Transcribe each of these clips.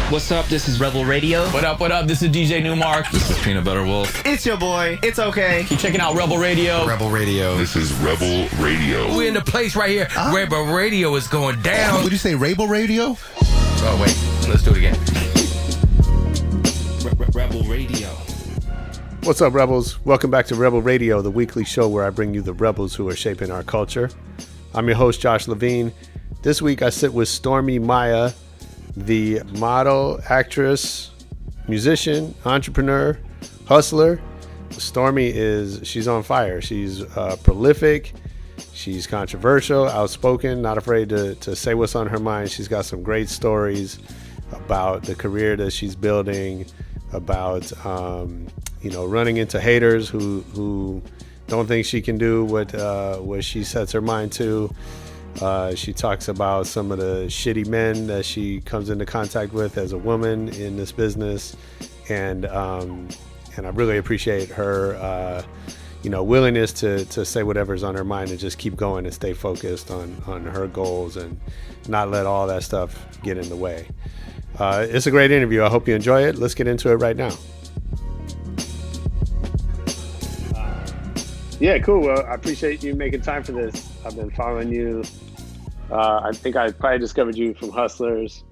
What's up? This is Rebel Radio. What up? What up? This is DJ Newmark. This is Peanut Butter Wolf. It's your boy. It's okay. Keep checking out Rebel Radio. Rebel Radio. This is Rebel Radio. We're in the place right here. Rebel Radio is going down. Would you say Rebel Radio? Oh, wait. Let's do it again. Rebel Radio. What's up, Rebels? Welcome back to Rebel Radio, the weekly show where I bring you the rebels who are shaping our culture. I'm your host, Josh Levine. This week, I sit with Stormi Maya, the model, actress, musician, entrepreneur, hustler. Stormi she's on fire. She's prolific. She's controversial, outspoken, not afraid to say what's on her mind. She's got some great stories about the career that she's building, about running into haters who don't think she can do what she sets her mind to. She talks about some of the shitty men that she comes into contact with as a woman in this business, and I really appreciate her willingness to say whatever's on her mind and just keep going and stay focused on her goals and not let all that stuff get in the way. It's a great interview. I hope you enjoy it. Let's get into it right now. Yeah, cool. Well, I appreciate you making time for this. I've been following you. I think I probably discovered you from Hustlers,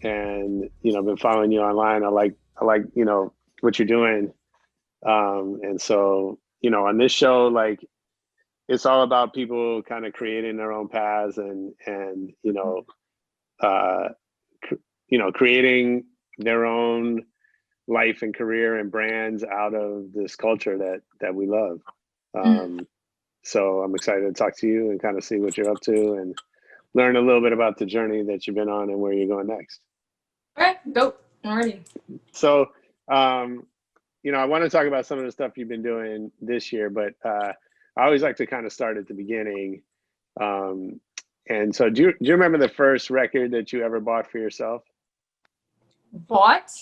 and been following you online. I like what you're doing, and so on this show, like, it's all about people kind of creating their own paths and creating their own life and career and brands out of this culture that we love. So I'm excited to talk to you and kind of see what you're up to and learn a little bit about the journey that you've been on and where you're going next. All right, dope. I'm ready. So, I want to talk about some of the stuff you've been doing this year, but I always like to kind of start at the beginning. And so do you remember the first record that you ever bought for yourself? Bought?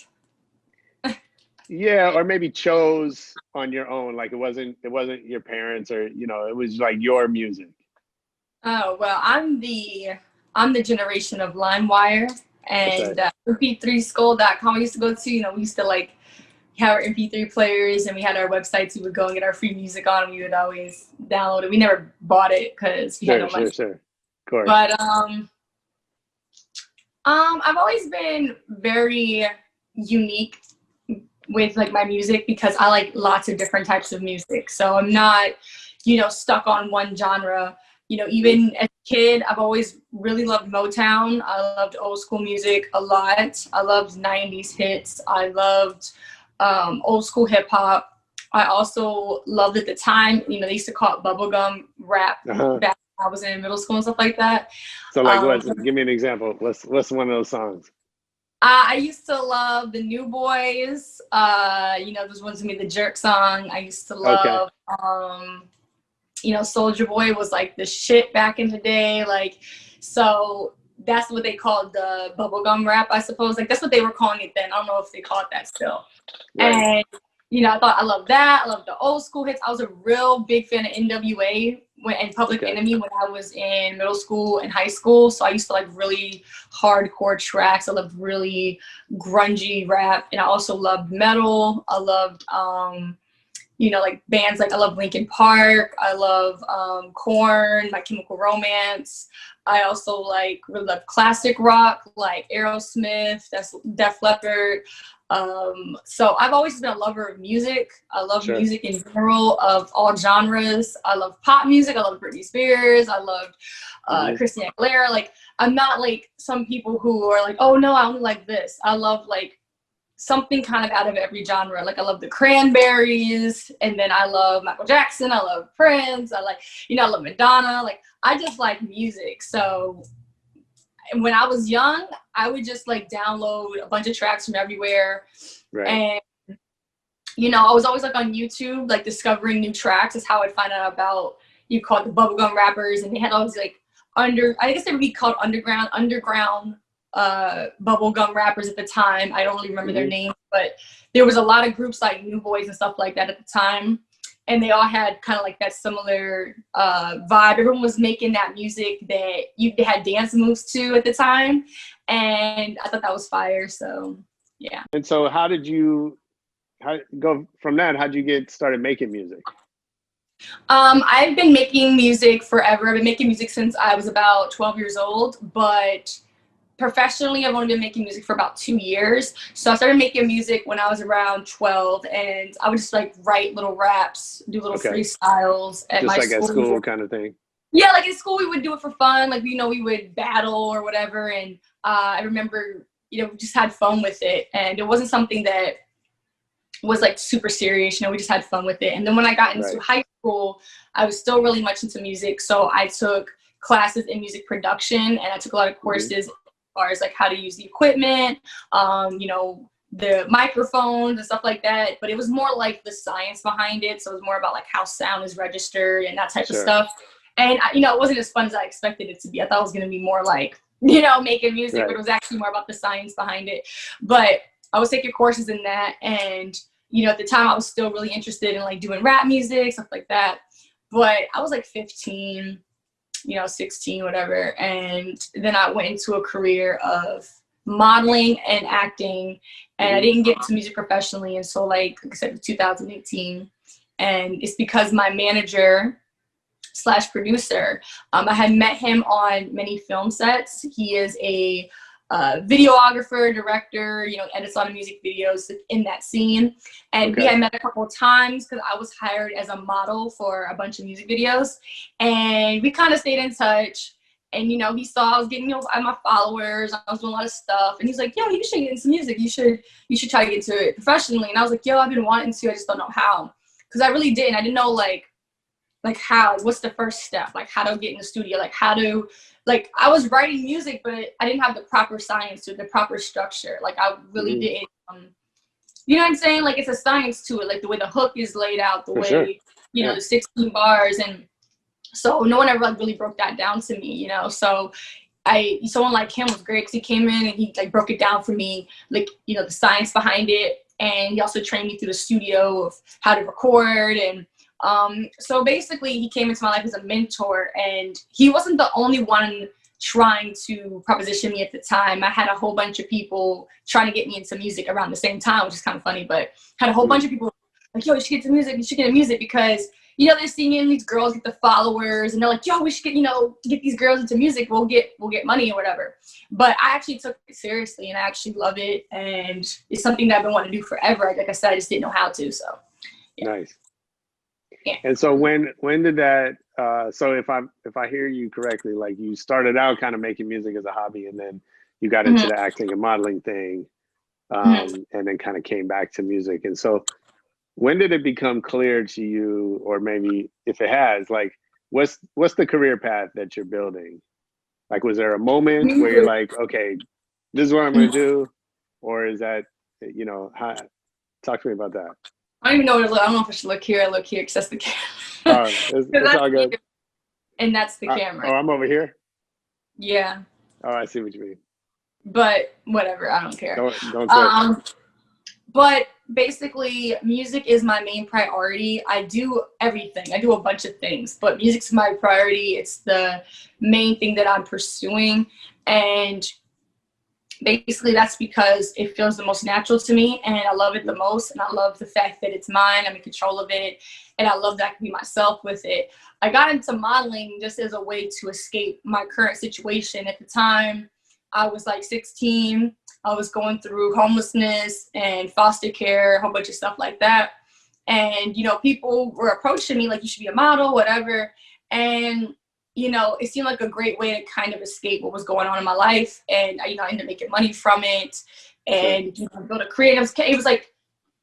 Yeah, or maybe chose on your own. Like it wasn't your parents, or it was like your music. Oh well, I'm the generation of LimeWire and MP3skull.com. We used to go to. We used to like have our MP3 players, and we had our websites. We would go and get our free music on. And we would always download it. We never bought it because we had no money. Sure. Of course. But I've always been very unique with like my music because I like lots of different types of music. So I'm not, stuck on one genre. Even as a kid, I've always really loved Motown. I loved old school music a lot. I loved 90s hits. I loved old school hip hop. I also loved at the time, they used to call it bubblegum rap back when I was in middle school and stuff like that. So like what? Give me an example. What's one of those songs? I used to love the New Boys. Those ones with me, the Jerk song. I used to love, Soulja Boy was like the shit back in the day. Like, so that's what they called the bubblegum rap, I suppose. Like, that's what they were calling it then. I don't know if they call it that still. Right. And, I thought I loved that. I loved the old school hits. I was a real big fan of NWA and Public Enemy when I was in middle school and high school. So I used to like really hardcore tracks. I loved really grungy rap. And I also loved metal. I loved, like bands like I love Linkin Park. I love Korn, My Chemical Romance. I also really love classic rock like Aerosmith, that's Def Leppard. So I've always been a lover of music. I love music in general of all genres. I love pop music. I love Britney Spears. I loved Christina Aguilera. Like, I'm not like some people who are like, oh no, I only like this. I love like something kind of out of every genre. Like I love the Cranberries, and then I love Michael Jackson. I love Prince. I love Madonna. Like, I just like music. So when I was young, I would just like download a bunch of tracks from everywhere. Right. And, I was always like on YouTube, like discovering new tracks is how I'd find out about, you call it the bubblegum rappers. And they had all these like I guess they would be called underground bubblegum rappers at the time. I don't really remember their names, but there was a lot of groups like New Boys and stuff like that at the time. and they all had kind of like that similar vibe. Everyone was making that music that they had dance moves to at the time, and I thought that was fire. So yeah. And so how did you go from that? How'd you get started making music? I've been making music forever. I've been making music since I was about 12 years old, but professionally, I've only been making music for about 2 years. So I started making music when I was around 12, and I would just like write little raps, do little freestyles at my school. Just like at school kind of thing? Yeah, like in school we would do it for fun. Like, we would battle or whatever. And I remember, we just had fun with it. And it wasn't something that was like super serious, we just had fun with it. And then when I got into high school, I was still really much into music. So I took classes in music production, and I took a lot of courses as far as like how to use the equipment, the microphones and stuff like that. But it was more like the science behind it. So it was more about like how sound is registered and that type of stuff. And it wasn't as fun as I expected it to be. I thought it was going to be more like, making music, but it was actually more about the science behind it. But I was taking courses in that, and at the time I was still really interested in like doing rap music, stuff like that. But I was like 15, 16, whatever. And then I went into a career of modeling and acting, and I didn't get into music professionally until like I said, 2018. And it's because my manager / producer, I had met him on many film sets. He is a videographer, director, edits a lot of music videos in that scene. And we had met a couple of times because I was hired as a model for a bunch of music videos. And we kind of stayed in touch. And, he saw I was getting, my followers, I was doing a lot of stuff. And he's like, yo, you should get into music. You should try to get into it professionally. And I was like, yo, I've been wanting to, I just don't know how. Because I really didn't. I didn't know like how, what's the first step? Like how to get in the studio, like how to, like I was writing music, but I didn't have the proper science to it, the proper structure. Like I really didn't, you know what I'm saying? Like it's a science to it, like the way the hook is laid out, the way, the 16 bars. And so no one ever like really broke that down to me, So someone like him was great because he came in and he like broke it down for me, like, the science behind it. And he also trained me through the studio of how to record. And so basically he came into my life as a mentor, and he wasn't the only one trying to proposition me at the time. I had a whole bunch of people trying to get me into music around the same time, which is kind of funny, but had a whole bunch of people like, yo, you should get into music, because, they're seeing these girls get the followers, and they're like, yo, we should get these girls into music, we'll get money or whatever. But I actually took it seriously, and I actually love it, and it's something that I've been wanting to do forever. Like I said, I just didn't know how to, so. Yeah. Nice. Yeah. And so when did that, so if I hear you correctly, like you started out kind of making music as a hobby, and then you got into the acting and modeling thing, and then kind of came back to music. And so when did it become clear to you, or maybe if it has, like what's the career path that you're building? Like, was there a moment where you're like, okay, this is what I'm going to do? Or is that, talk to me about that. I don't even know where to look. I don't know if I should look here or look here, because that's the camera. It's all good. And that's the camera. Oh, I'm over here? Yeah. Oh, I see what you mean. But whatever, I don't care. Don't say it. But basically, music is my main priority. I do everything. I do a bunch of things, but music's my priority. It's the main thing that I'm pursuing. And basically, that's because it feels the most natural to me, and I love it the most, and I love the fact that it's mine. I'm in control of it, and I love that I can be myself with it. I got into modeling just as a way to escape my current situation. At the time, I was like 16. I was going through homelessness and foster care, a whole bunch of stuff like that. And, people were approaching me like, you should be a model, whatever. And it seemed like a great way to kind of escape what was going on in my life. And, I ended up making money from it and build a career. It was like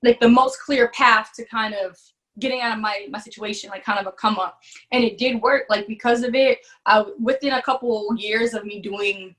the most clear path to kind of getting out of my situation, like kind of a come up. And it did work, like because of it. Within a couple years of me doing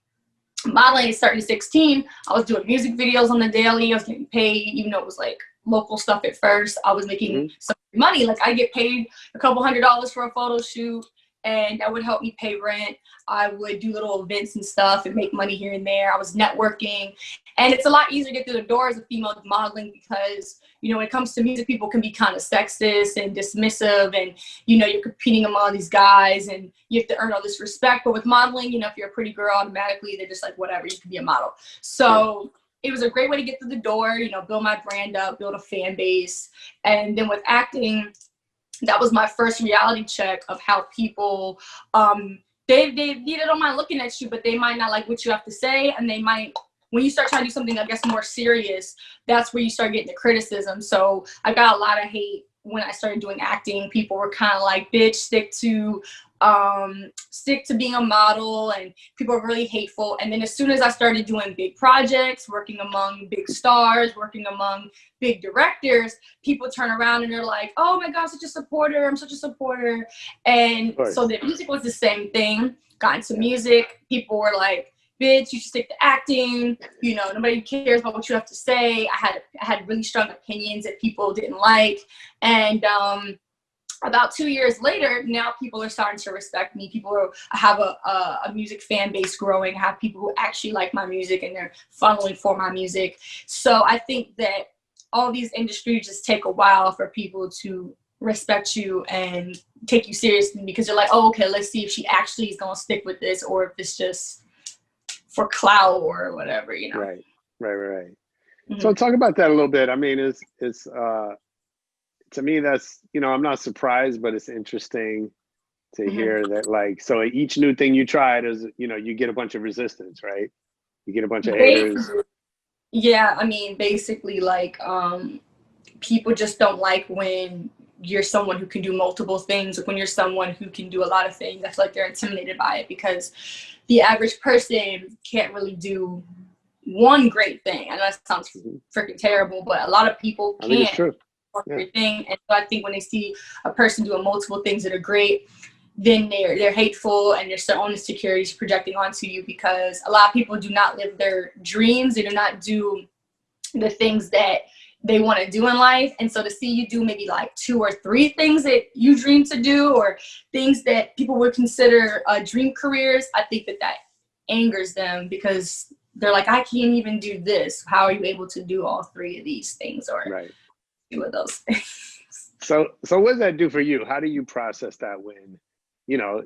modeling, starting at 16, I was doing music videos on the daily. I was getting paid, even though it was like local stuff at first. I was making some money. Like I get paid a couple $100s for a photo shoot. and that would help me pay rent. I would do little events and stuff and make money here and there. I was networking, and it's a lot easier to get through the door as a female with modeling because, you know, when it comes to music, people can be kind of sexist and dismissive, and, you know, you're competing among all these guys and you have to earn all this respect. But with modeling, you know, if you're a pretty girl, automatically they're just like, whatever, you can be a model. So it was a great way to get through the door, you know, build my brand up, build a fan base. And then with acting, that was my first reality check of how people, they don't mind looking at you, but they might not like what you have to say. And they might, when you start trying to do something, I guess, more serious, that's where you start getting the criticism. So I got a lot of hate when I started doing acting. People were kind of like, bitch, stick to being a model, and people are really hateful. And then as soon as I started doing big projects, working among big stars, working among big directors, people turn around and they're like, oh my God, such a supporter, I'm such a supporter. And so the music was the same thing. Got into music, people were like, bitch, you should stick to acting, you know, nobody cares about what you have to say. I had really strong opinions that people didn't like. And about 2 years later, now people are starting to respect me. I have a music fan base growing. I have people who actually like my music and they're funneling for my music. So I think that all these industries just take a while for people to respect you and take you seriously, because they're like, oh, okay, let's see if she actually is going to stick with this or if it's just for clout or whatever, you know? Right. Mm-hmm. So talk about that a little bit. I mean, it's to me, that's, you know, I'm not surprised, but it's interesting to hear that, like, so each new thing you tried is, you know, you get a bunch of resistance, right? You get a bunch of haters. Yeah, I mean, basically, like, people just don't like when you're someone who can do multiple things. When you're someone who can do a lot of things, I feel like they're intimidated by it, because the average person can't really do one great thing. I know that sounds freaking terrible, but a lot of people can't. I think it's true. Thing. And so I think when they see a person doing multiple things that are great, then they're hateful, and there's their own insecurities projecting onto you, because a lot of people do not live their dreams. They do not do the things that they want to do in life. And so to see you do maybe like 2 or 3 things that you dream to do, or things that people would consider dream careers, I think that angers them, because they're like, I can't even do this. How are you able to do all 3 of these things? Or with those things. So what does that do for you? How do you process that when, you know,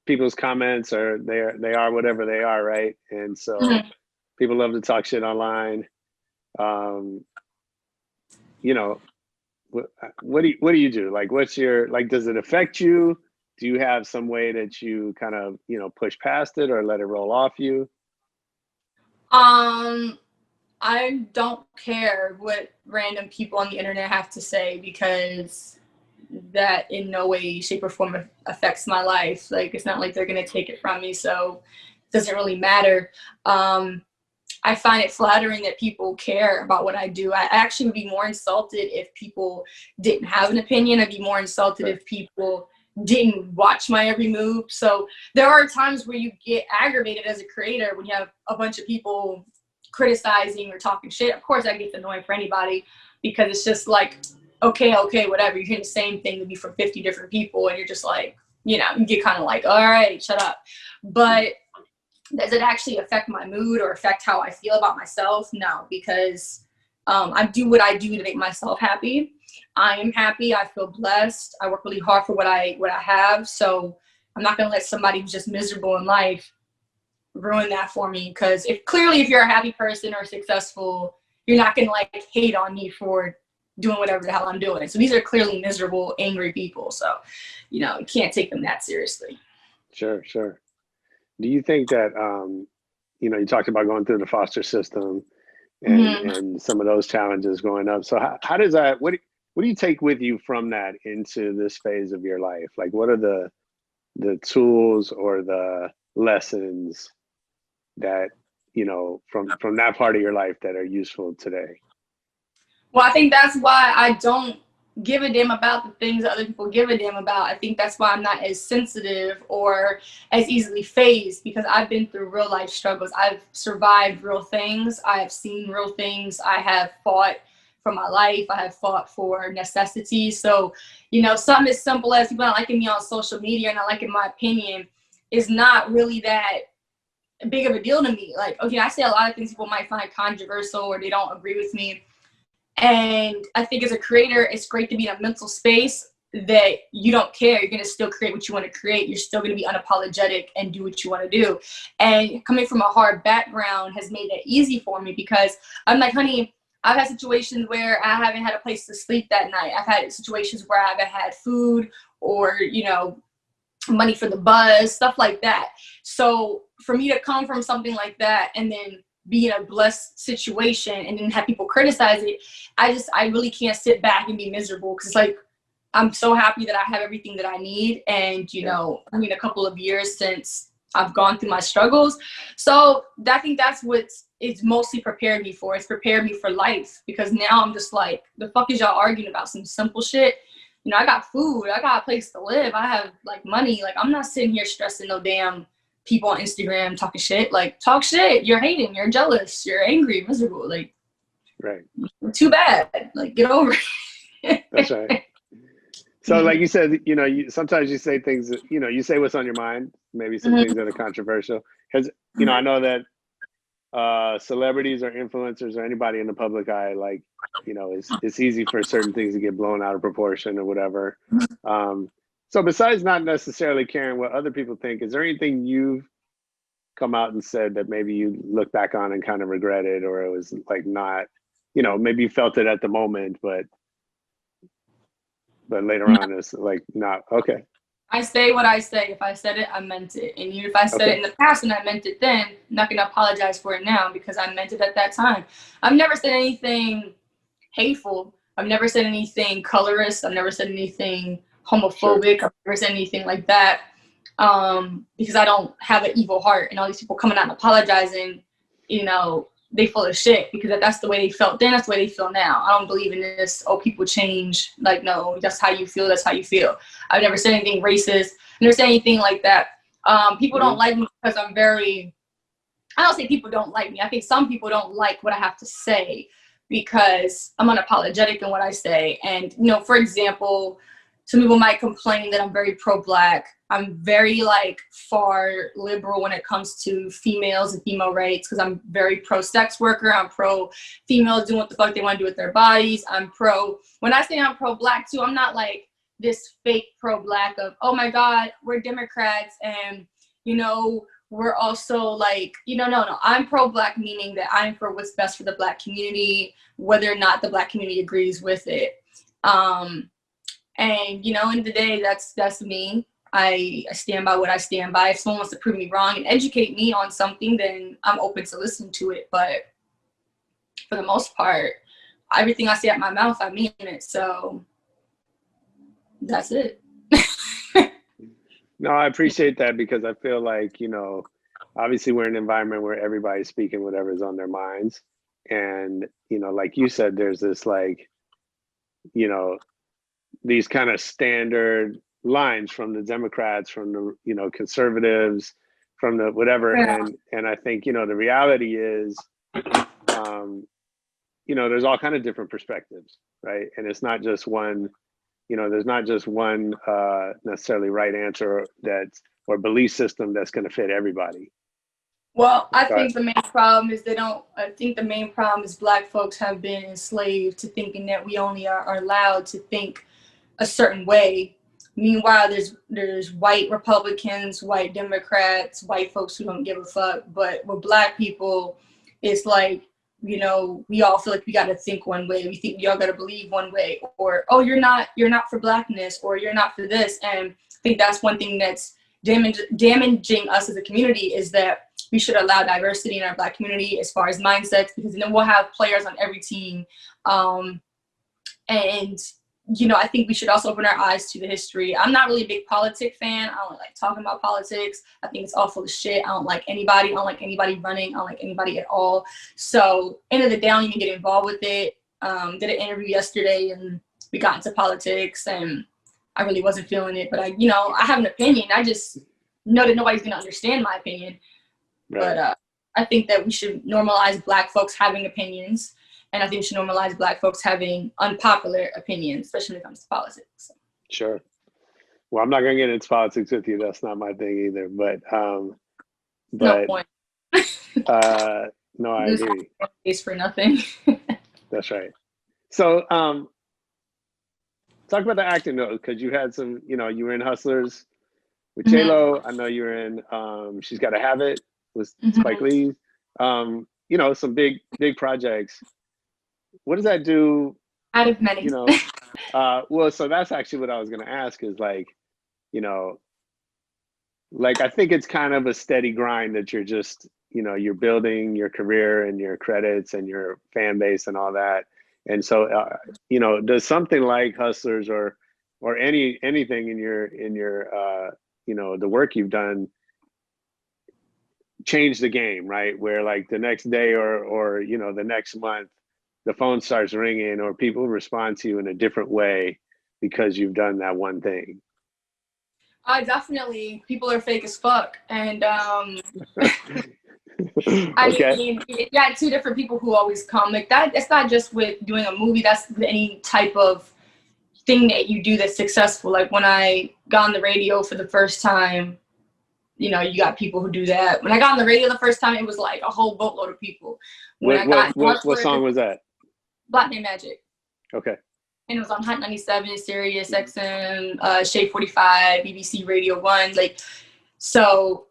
people's comments are they are whatever they are, right? And so people love to talk shit online. You know, what do you do? Like, what's your, like, does it affect you? Do you have some way that you kind of, you know, push past it or let it roll off you? I don't care what random people on the internet have to say, because that in no way, shape, or form affects my life. Like, it's not like they're going to take it from me, so it doesn't really matter. I find it flattering that people care about what I do. I actually would be more insulted if people didn't have an opinion. I'd be more insulted if people didn't watch my every move. So there are times where you get aggravated as a creator when you have a bunch of people criticizing or talking shit. Of course that gets annoying for anybody, because it's just like, okay, whatever. You're hearing the same thing maybe from 50 different people, and you're just like, you know, you get kind of like, all right, shut up. But does it actually affect my mood or affect how I feel about myself? No, because I do what I do to make myself happy. I am happy. I feel blessed. I work really hard for what I have. So I'm not going to let somebody who's just miserable in life ruin that for me. Because if you're a happy person or successful, you're not going to like hate on me for doing whatever the hell I'm doing. So these are clearly miserable, angry people. So, you know, you can't take them that seriously. Sure. Do you think that, you know, you talked about going through the foster system and some of those challenges growing up. So how does that, what do you take with you from that into this phase of your life? Like, what are the tools or the lessons that, you know, from that part of your life that are useful today? Well, I think that's why I don't give a damn about the things that other people give a damn about. I think that's why I'm not as sensitive or as easily fazed, because I've been through real life struggles. I've survived real things. I have seen real things. I have fought for my life. I have fought for necessities. So, you know, something as simple as people not liking me on social media and not liking my opinion is not really that big of a deal to me. Like, okay, I say a lot of things people might find controversial or they don't agree with me. And I think as a creator, it's great to be in a mental space that you don't care. You're going to still create what you want to create. You're still going to be unapologetic and do what you want to do. And coming from a hard background has made that easy for me, because I'm like, honey, I've had situations where I haven't had a place to sleep that night. I've had situations where I haven't had food or, you know, money for the buzz, stuff like that. So for me to come from something like that and then be in a blessed situation and then have people criticize it, I really can't sit back and be miserable, because it's like, I'm so happy that I have everything that I need. And, you know, I mean, a couple of years since I've gone through my struggles. So I think that's what it's mostly prepared me for. It's prepared me for life, because now I'm just like, the fuck is y'all arguing about some simple shit? You know, I got food, I got a place to live, I have like money. Like, I'm not sitting here stressing no damn people on Instagram talking shit. Like, talk shit, you're hating, you're jealous, you're angry, miserable. Like, Right. Too bad. Like, get over it. That's right. So like you said, you know, sometimes you say things that, you know, you say what's on your mind, maybe some things that are controversial. Because, you know, I know that celebrities or influencers or anybody in the public eye, like, you know, it's easy for certain things to get blown out of proportion or whatever. So besides not necessarily caring what other people think, is there anything you've come out and said that maybe you look back on and kind of regretted, or it was like not, you know, maybe you felt it at the moment, but later on it's like not okay? I say what I say. If I said it, I meant it. And even if I said it in the past and I meant it then, I'm not going to apologize for it now, because I meant it at that time. I've never said anything hateful. I've never said anything colorist. I've never said anything homophobic. I've never said anything like that, because I don't have an evil heart. And all these people coming out and apologizing, you know, they full of shit, because if that's the way they felt then, that's the way they feel now. I don't believe in this, oh, people change. Like, no, that's how you feel, that's how you feel. I've never said anything racist. I've never said anything like that. People don't like me because I'm very, I don't say people don't like me. I think some people don't like what I have to say because I'm unapologetic in what I say. And, you know, for example, some people might complain that I'm very pro-Black. I'm very, like, far liberal when it comes to females and female rights, because I'm very pro-sex worker. I'm pro-females doing what the fuck they want to do with their bodies. I'm pro, when I say I'm pro-Black too, I'm not like this fake pro-Black of, oh my God, we're Democrats and, you know, we're also like, you know, no, I'm pro-Black, meaning that I'm for what's best for the Black community, whether or not the Black community agrees with it. And, you know, in the day, that's me. I stand by what I stand by. If someone wants to prove me wrong and educate me on something, then I'm open to listen to it. But for the most part, everything I say out my mouth, I mean it. So that's it. No, I appreciate that, because I feel like, you know, obviously we're in an environment where everybody's speaking whatever's on their minds. And, you know, like you said, there's this, like, you know, these kind of standard lines from the Democrats, from the, you know, conservatives, from the whatever. And I think, you know, the reality is, you know, there's all kind of different perspectives, right? And it's not just one, you know, there's not just one necessarily right answer or belief system that's going to fit everybody. Well, I think the main problem is I think the main problem is Black folks have been enslaved to thinking that we only are allowed to think a certain way. Meanwhile, there's white Republicans, white Democrats, white folks who don't give a fuck. But with Black people, it's like, you know, we all feel like we got to think one way. We think we all got to believe one way, or, oh, you're not for Blackness, or you're not for this. And I think that's one thing that's damaging us as a community, is that we should allow diversity in our Black community as far as mindsets, because then we'll have players on every team. And, you know, I think we should also open our eyes to the history. I'm not really a big politic fan. I don't like talking about politics. I think it's all full of shit. I don't like anybody. I don't like anybody running. I don't like anybody at all. So end of the day, I don't even get involved with it. Did an interview yesterday and we got into politics and I really wasn't feeling it. But I have an opinion. I just know that nobody's going to understand my opinion. Right. But I think that we should normalize Black folks having opinions And I think we should normalize Black folks having unpopular opinions, especially when it comes to politics. So. Sure. Well, I'm not going to get into politics with you. That's not my thing either. No point. No, I agree. Case for nothing. That's right. So, talk about the acting though, because you had some, you were in Hustlers with J-Lo. I know you were in She's Gotta Have It with Spike Lee. Some big projects. What does that do? Out of many. Well, so that's actually what I was going to ask is like, I think it's kind of a steady grind that you're just, you're building your career and your credits and your fan base and all that. And so, does something like Hustlers or anything in your the work you've done change the game, right? Where like the next day or the next month, the phone starts ringing or people respond to you in a different way because you've done that one thing. Definitely. People are fake as fuck. And Okay. mean, you got two different people who always come. Like that, it's not just with doing a movie, that's any type of thing that you do that's successful. Like when I got on the radio for the first time, you got people who do that. When I got on the radio the first time, it was like a whole boatload of people. What song was that? Black Name Magic. Okay. And it was on Hot 97, Sirius XM, Shade 45, BBC Radio 1. Like, so,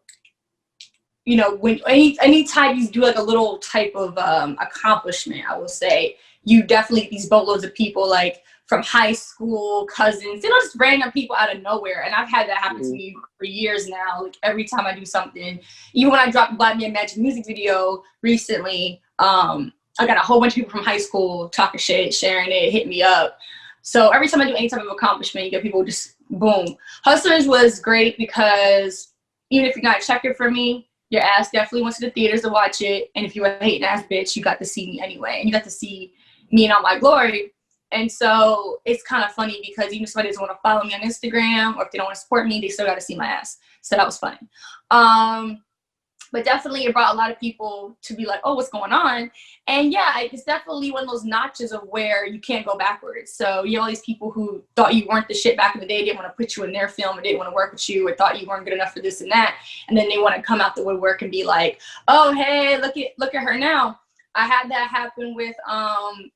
when anytime you do like a little type of accomplishment, I will say, you definitely, these boatloads of people, like from high school, cousins, just random people out of nowhere. And I've had that happen to me for years now. Like every time I do something, even when I dropped the Black Man Magic music video recently, I got a whole bunch of people from high school talking shit, sharing it, hit me up. So every time I do any type of accomplishment, you get people just boom. Hustlers was great because even if you're not checking for me, your ass definitely went to the theaters to watch it. And if you were a hating ass bitch, you got to see me anyway. And you got to see me in all my glory. And so it's kind of funny because even if somebody doesn't want to follow me on Instagram or if they don't want to support me, they still got to see my ass. So that was funny. But definitely it brought a lot of people to be like, oh, what's going on? And yeah, it's definitely one of those notches of where you can't go backwards. So you have all these people who thought you weren't the shit back in the day, didn't want to put you in their film or didn't want to work with you or thought you weren't good enough for this and that. And then they want to come out the woodwork and be like, oh, hey, look at her now. I had that happen with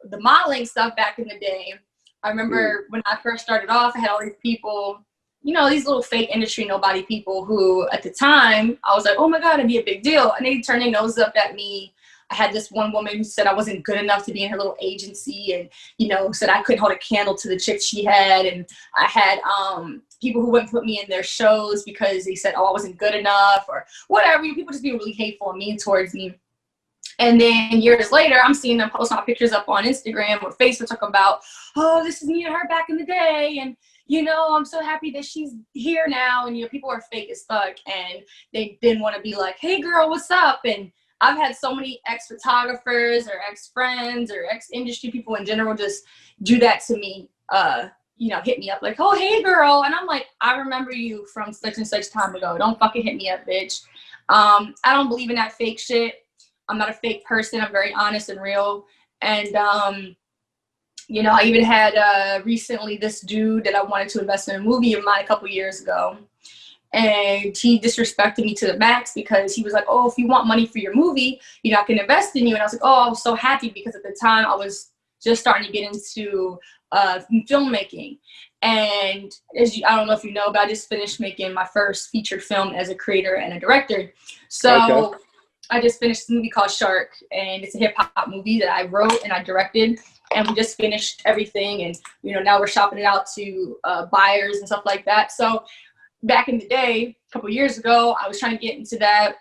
the modeling stuff back in the day. I remember when I first started off, I had all these people, these little fake industry nobody people who at the time I was like, oh my God, it'd be a big deal. And they turned their nose up at me. I had this one woman who said I wasn't good enough to be in her little agency and, said I couldn't hold a candle to the chick she had. And I had people who wouldn't put me in their shows because they said, oh, I wasn't good enough or whatever. People just being really hateful and mean towards me. And then years later, I'm seeing them post my pictures up on Instagram or Facebook talking about, oh, this is me and her back in the day. And, I'm so happy that she's here now. And, people are fake as fuck. And they didn't want to be like, hey, girl, what's up? And I've had so many ex-photographers or ex-friends or ex-industry people in general just do that to me, hit me up like, oh, hey, girl. And I'm like, I remember you from such and such time ago. Don't fucking hit me up, bitch. I don't believe in that fake shit. I'm not a fake person. I'm very honest and real. And, I even had recently this dude that I wanted to invest in a movie of mine a couple years ago. And he disrespected me to the max because he was like, oh, if you want money for your movie, I can invest in you. And I was like, oh, I was so happy because at the time I was just starting to get into filmmaking. And I don't know if you know, but I just finished making my first featured film as a creator and a director. So okay. I just finished this movie called Shark, and it's a hip hop movie that I wrote and I directed, and we just finished everything. And, now we're shopping it out to buyers and stuff like that. So back in the day, a couple years ago, I was trying to get into that.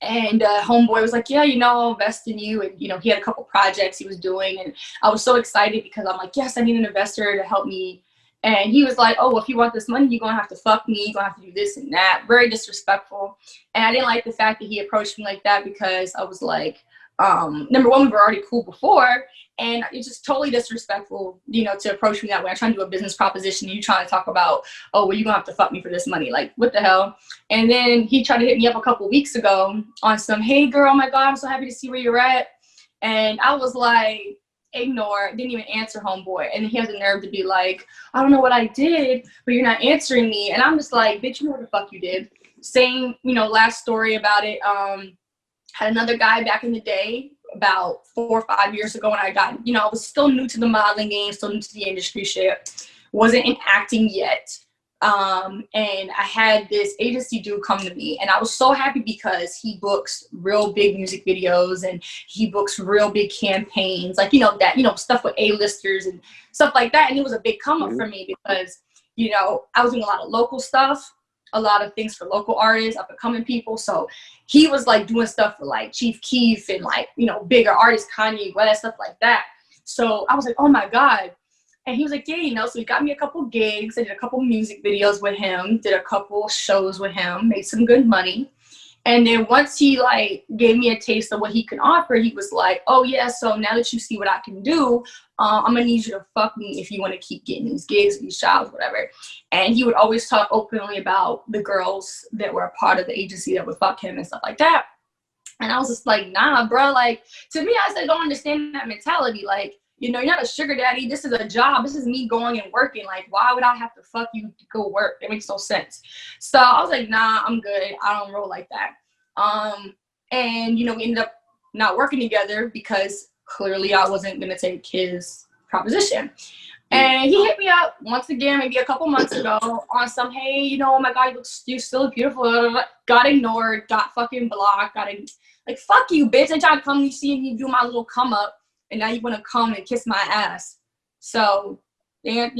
And homeboy was like, yeah, I'll invest in you. And, he had a couple projects he was doing. And I was so excited because I'm like, yes, I need an investor to help me. And he was like, oh, well, if you want this money, you're going to have to fuck me. You're going to have to do this and that. Very disrespectful. And I didn't like the fact that he approached me like that because I was like, number one, we were already cool before. And it's just totally disrespectful, to approach me that way. I'm trying to do a business proposition and you trying to talk about, oh, well, you're going to have to fuck me for this money. Like, what the hell? And then he tried to hit me up a couple weeks ago on some, hey, girl, oh my God, I'm so happy to see where you're at. And I was like, ignore, didn't even answer homeboy. And he has the nerve to be like, I don't know what I did, but you're not answering me. And I'm just like, bitch, you know what the fuck you did. Same, last story about it. Had another guy back in the day, about 4 or 5 years ago, when I got, I was still new to the modeling game, still new to the industry shit. Wasn't in acting yet. And I had this agency dude come to me, and I was so happy because he books real big music videos and he books real big campaigns, like, stuff with A-listers and stuff like that. And it was a big come up for me because, I was doing a lot of local stuff, a lot of things for local artists, up and coming people. So he was like doing stuff for like Chief Keef and like, bigger artists, Kanye West, stuff like that. So I was like, oh my God. And he was like, yeah, so he got me a couple gigs. I did a couple music videos with him, did a couple shows with him, made some good money. And then once he like gave me a taste of what he can offer, he was like, oh yeah, so now that you see what I can do, I'm gonna need you to fuck me if you want to keep getting these gigs, these jobs, whatever. And he would always talk openly about the girls that were a part of the agency that would fuck him and stuff like that. And I was just like, nah, bro. Like, to me, I said, don't understand that mentality. Like, you're not a sugar daddy. This is a job. This is me going and working. Like, why would I have to fuck you to go work? It makes no sense. So I was like, nah, I'm good. I don't roll like that. And, we ended up not working together because clearly I wasn't going to take his proposition. And he hit me up once again, maybe a couple months ago, on some, hey, oh my God, you still look beautiful. Got ignored, got fucking blocked, like, fuck you, bitch. I tried to come, you see me do my little come up. And now you want to come and kiss my ass. So, they're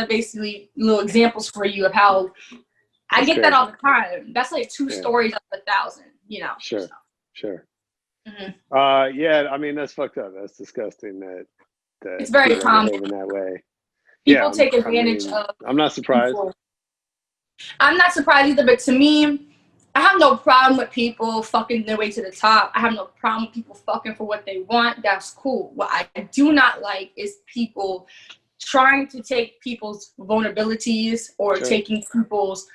basically little examples for you of how I get that all the time. That's like two stories out of 1,000, Sure, so. sure. Mm-hmm. Yeah, I mean, that's fucked up. That's disgusting that it's very common. In that way. People take advantage of. I'm not surprised. People. I'm not surprised either, but to me, I have no problem with people fucking their way to the top. I have no problem with people fucking for what they want. That's cool. What I do not like is people trying to take people's vulnerabilities or taking people's,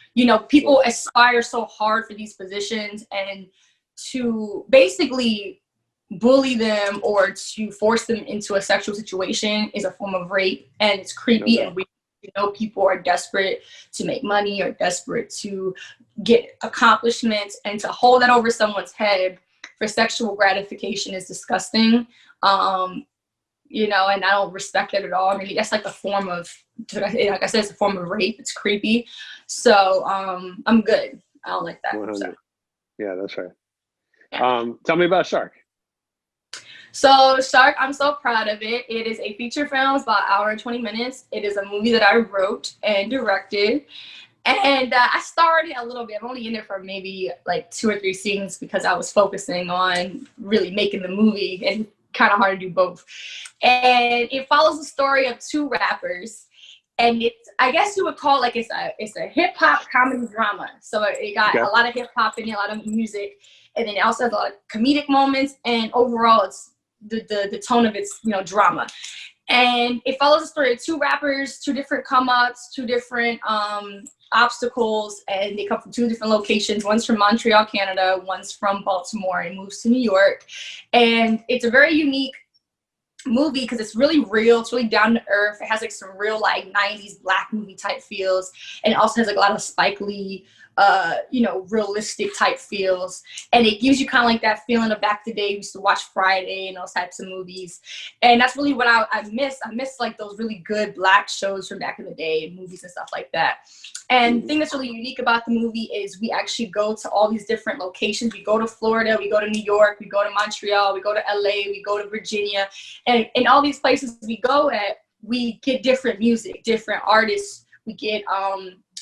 people aspire so hard for these positions, and to basically bully them or to force them into a sexual situation is a form of rape, and it's creepy and weird. People are desperate to make money or desperate to get accomplishments, and to hold that over someone's head for sexual gratification is disgusting. And I don't respect it at all. I mean, that's like a form of, like I said, it's a form of rape. It's creepy. So I'm good. I don't like that. So. Yeah, that's right. Yeah. Tell me about Shark. So Shark, I'm so proud of it. It is a feature film. It's about an hour and 20 minutes. It is a movie that I wrote and directed. And I starred a little bit. I'm only in it for maybe like 2 or 3 scenes because I was focusing on really making the movie, and kind of hard to do both. And it follows the story of 2 rappers. And it's, I guess you would call it's a hip hop comedy drama. So it got a lot of hip hop in it, a lot of music. And then it also has a lot of comedic moments. And overall, it's the tone of its, drama. And it follows the story of 2 rappers, 2 different come-ups, 2 different obstacles, and they come from 2 different locations. One's from Montreal, Canada, one's from Baltimore, and moves to New York. And it's a very unique movie because it's really real, it's really down to earth. It has like some real like 90s black movie type feels, and it also has like a lot of Spike Lee realistic type feels, and it gives you kind of like that feeling of back to the day we used to watch Friday and those types of movies. And that's really what I miss like those really good black shows from back in the day, movies and stuff like that. And the thing that's really unique about the movie is we actually go to all these different locations. We go to Florida, we go to New York, we go to Montreal, we go to LA, we go to Virginia, and in all these places we go at, we get different music, different artists, we get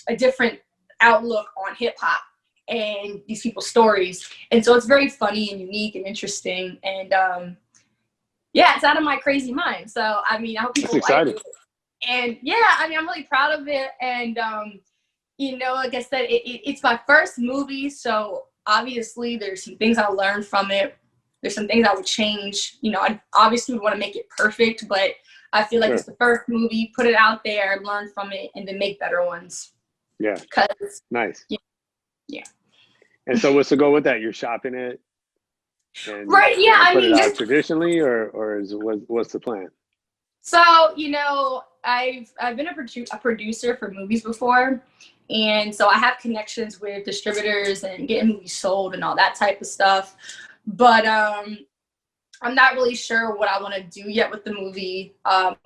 a different outlook on hip hop and these people's stories. And so it's very funny and unique and interesting. And it's out of my crazy mind. So I mean, I hope people like it. And I'm really proud of it. And like I said, it's my first movie, so obviously there's some things I learned from it. There's some things I would change. I obviously would want to make it perfect, but I feel like it's the first movie, put it out there, learn from it, and then make better ones. Yeah. Nice. Yeah. And so what's the goal with that? You're shopping it? And Right, yeah, I put mean, it out just traditionally, or what's the plan? so, you know, I've been a producer for movies before, and so I have connections with distributors and getting movies sold and all that type of stuff. But I'm not really sure what I want to do yet with the movie.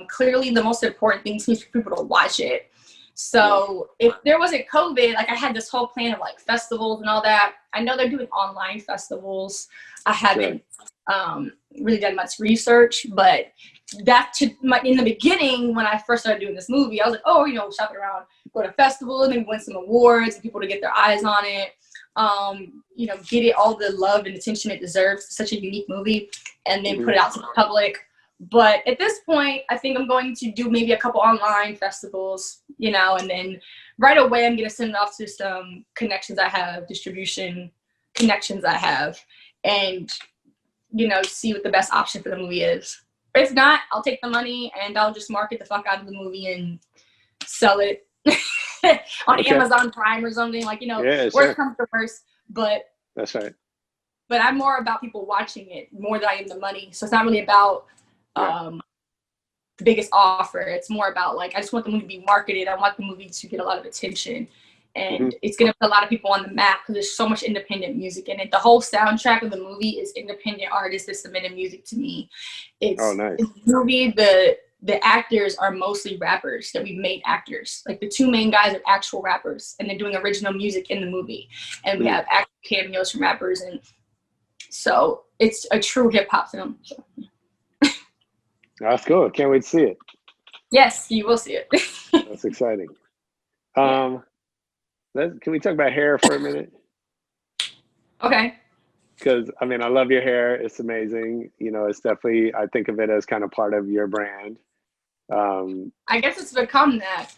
Clearly, the most important thing is for people to watch it. So if there wasn't COVID, like I had this whole plan of like festivals and all that. I know they're doing online festivals. I haven't really done much research, but in the beginning when I first started doing this movie, I was like, oh, you know, shopping around, go to festivals and maybe win some awards and people to get their eyes on it. You know, get it all the love and attention it deserves. It's such a unique movie, and then put it out to the public. But at this point, I think I'm going to do maybe a couple online festivals, you know, and then right away I'm going to send it off to some connections I have, distribution connections I have, and, you know, see what the best option for the movie is. If not, I'll take the money and I'll just market the fuck out of the movie and sell it on Amazon Prime or something, like, you know, worst comes to worst. But that's right. But I'm more about people watching it more than I am the money. So it's not really about the biggest offer. It's more about like, I just want the movie to be marketed. I want the movie to get a lot of attention, and it's going to put a lot of people on the map because there's so much independent music in it. The whole soundtrack of the movie is independent artists that submitted music to me. It's the movie. The actors are mostly rappers that we've made actors. Like the two main guys are actual rappers, and they're doing original music in the movie. And we have actor cameos from rappers, and so it's a true hip hop film. So. That's cool. Can't wait to see it. Yes, you will see it. That's exciting. Can we talk about hair for a minute? Okay. Because, I mean, I love your hair. It's amazing. You know, it's definitely, I think of it as kind of part of your brand. I guess it's become that.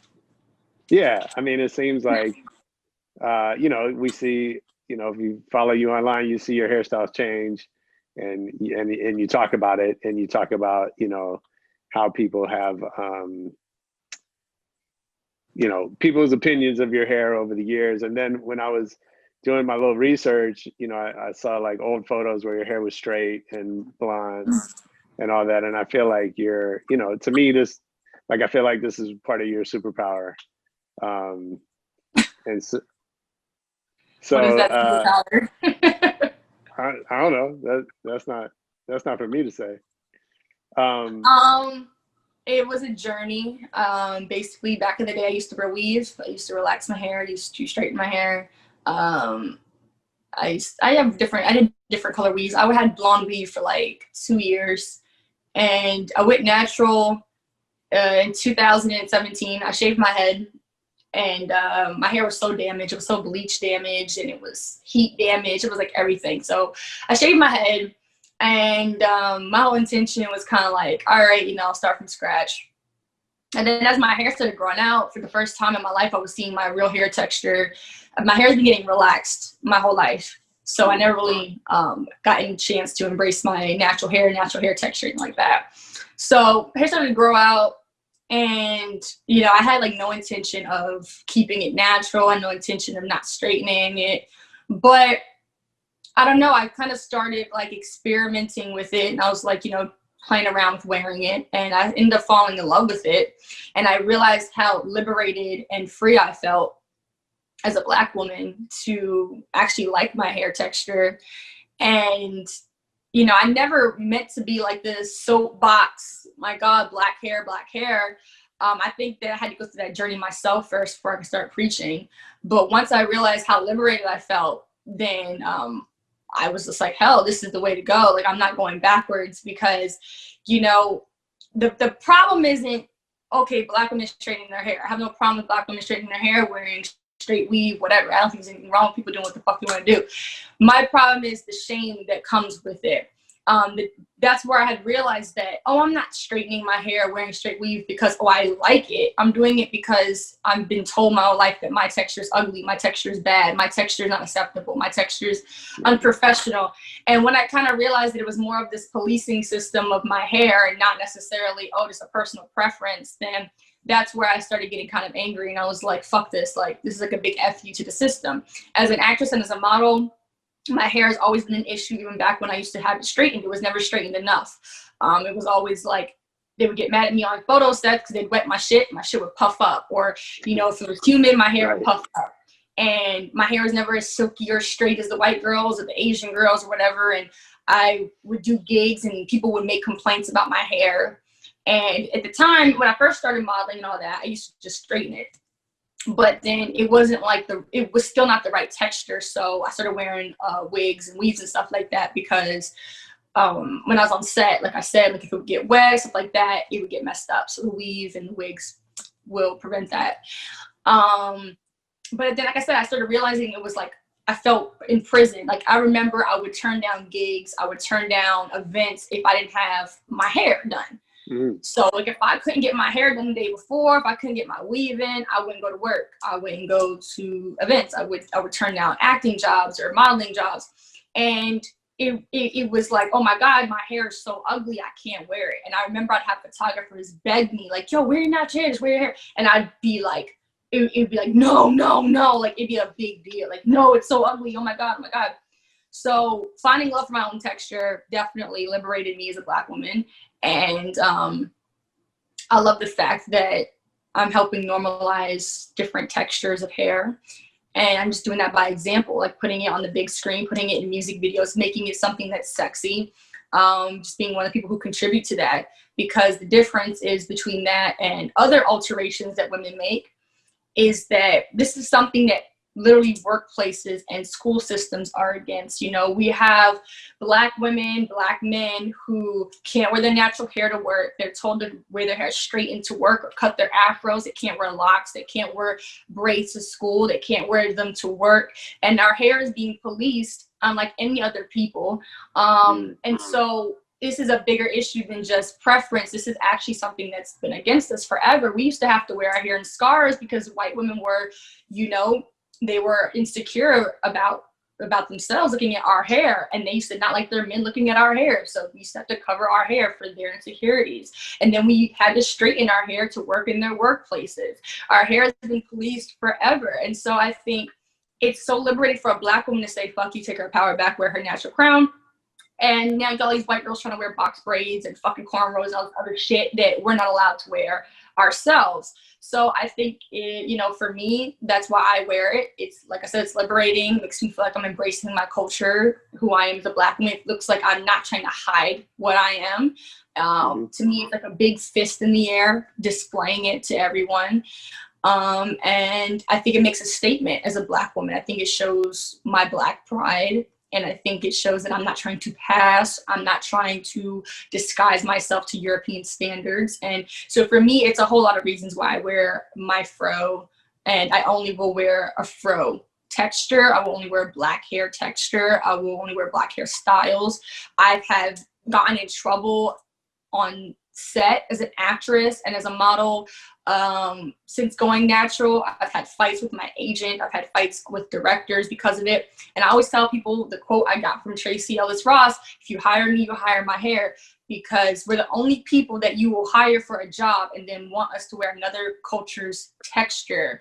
Yeah. I mean, it seems like, you know, we see, you know, if you follow you online, you see your hairstyles change. And you talk about it, and you talk about, you know, how people have, you know, people's opinions of your hair over the years. And then when I was doing my little research, you know, I saw like old photos where your hair was straight and blonde and all that. And I feel like you're, you know, to me, I feel like this is part of your superpower. And so what is that superpower? I don't know. That's not for me to say. It was a journey. Basically, back in the day, I used to wear weave. I used to relax my hair. I used to straighten my hair. I did different color weaves. I had blonde weave for like 2 years, and I went natural in 2017. I shaved my head. And my hair was so damaged. It was so bleach damaged, and it was heat damaged. It was like everything. So I shaved my head, and my whole intention was kind of like, all right, you know, I'll start from scratch. And then as my hair started growing out, for the first time in my life, I was seeing my real hair texture. My hair's been getting relaxed my whole life. So I never really got any chance to embrace my natural hair texture and like that. So hair started to grow out. And, you know, I had like no intention of keeping it natural and no intention of not straightening it. But I don't know, I kind of started like experimenting with it. And I was like, you know, playing around with wearing it. And I ended up falling in love with it. And I realized how liberated and free I felt as a Black woman to actually like my hair texture. And, you know, I never meant to be like this soapbox, my God, black hair. I think that I had to go through that journey myself first before I could start preaching. But once I realized how liberated I felt, then I was just like, hell, this is the way to go. Like, I'm not going backwards because, you know, the problem isn't, okay, Black women straightening their hair. I have no problem with Black women straightening their hair, wearing straight weave, whatever. I don't think there's anything wrong with people doing what the fuck they want to do. My problem is the shame that comes with it. That's where I had realized that, oh, I'm not straightening my hair, wearing straight weave because, oh, I like it. I'm doing it because I've been told my whole life that my texture is ugly, my texture is bad, my texture is not acceptable, my texture is unprofessional. And when I kind of realized that it was more of this policing system of my hair and not necessarily, oh, just a personal preference, then that's where I started getting kind of angry. And I was like, fuck this. Like, this is like a big F you to the system. As an actress and as a model, my hair has always been an issue. Even back when I used to have it straightened, it was never straightened enough. It was always like, they would get mad at me on photo sets because they'd wet my shit would puff up. Or, you know, if it was humid, my hair would puff up. And my hair was never as silky or straight as the white girls or the Asian girls or whatever. And I would do gigs and people would make complaints about my hair. And at the time, when I first started modeling and all that, I used to just straighten it. But then it wasn't like it was still not the right texture. So I started wearing wigs and weaves and stuff like that because when I was on set, like I said, like if it would get wet, stuff like that, it would get messed up. So the weave and the wigs will prevent that. But then, like I said, I started realizing it was like I felt in prison. Like I remember I would turn down gigs, I would turn down events if I didn't have my hair done. So like if I couldn't get my hair done the day before, if I couldn't get my weave in, I wouldn't go to work. I wouldn't go to events. I would turn down acting jobs or modeling jobs. And it was like, oh my God, my hair is so ugly, I can't wear it. And I remember I'd have photographers beg me like, yo, wear your natural hair, just wear your hair. And I'd be like, it'd be like, no. Like it'd be a big deal. Like, no, it's so ugly. Oh my God. So finding love for my own texture definitely liberated me as a Black woman. And I love the fact that I'm helping normalize different textures of hair. And I'm just doing that by example, like putting it on the big screen, putting it in music videos, making it something that's sexy. Just being one of the people who contribute to that, because the difference is between that and other alterations that women make is that this is something that literally workplaces and school systems are against. You know, we have Black women, Black men who can't wear their natural hair to work. They're told to wear their hair straight into work or cut their afros. They can't wear locks. They can't wear braids to school. They can't wear them to work. And our hair is being policed unlike any other people. And so this is a bigger issue than just preference. This is actually something that's been against us forever. We used to have to wear our hair in scars because white women were, you know, they were insecure about themselves looking at our hair, and they used to not like their men looking at our hair. So we used to have to cover our hair for their insecurities. And then we had to straighten our hair to work in their workplaces. Our hair has been policed forever. And so I think it's so liberating for a Black woman to say, fuck you, take her power back, wear her natural crown. And now you got all these white girls trying to wear box braids and fucking cornrows and all this other shit that we're not allowed to wear ourselves. So I think, you know, for me, that's why I wear it. It's, like I said, it's liberating. It makes me feel like I'm embracing my culture, who I am as a Black woman. It looks like I'm not trying to hide what I am. To me, it's like a big fist in the air, displaying it to everyone. And I think it makes a statement as a Black woman. I think it shows my Black pride. And I think it shows that I'm not trying to pass. I'm not trying to disguise myself to European standards. And so for me, it's a whole lot of reasons why I wear my fro. And I only will wear a fro texture. I will only wear Black hair texture. I will only wear Black hair styles. I have gotten in trouble on set as an actress and as a model since going natural. I've had fights with my agent. I've had fights with directors because of it. And I always tell people the quote I got from Tracy Ellis Ross: if you hire me, you hire my hair, because we're the only people that you will hire for a job and then want us to wear another culture's texture.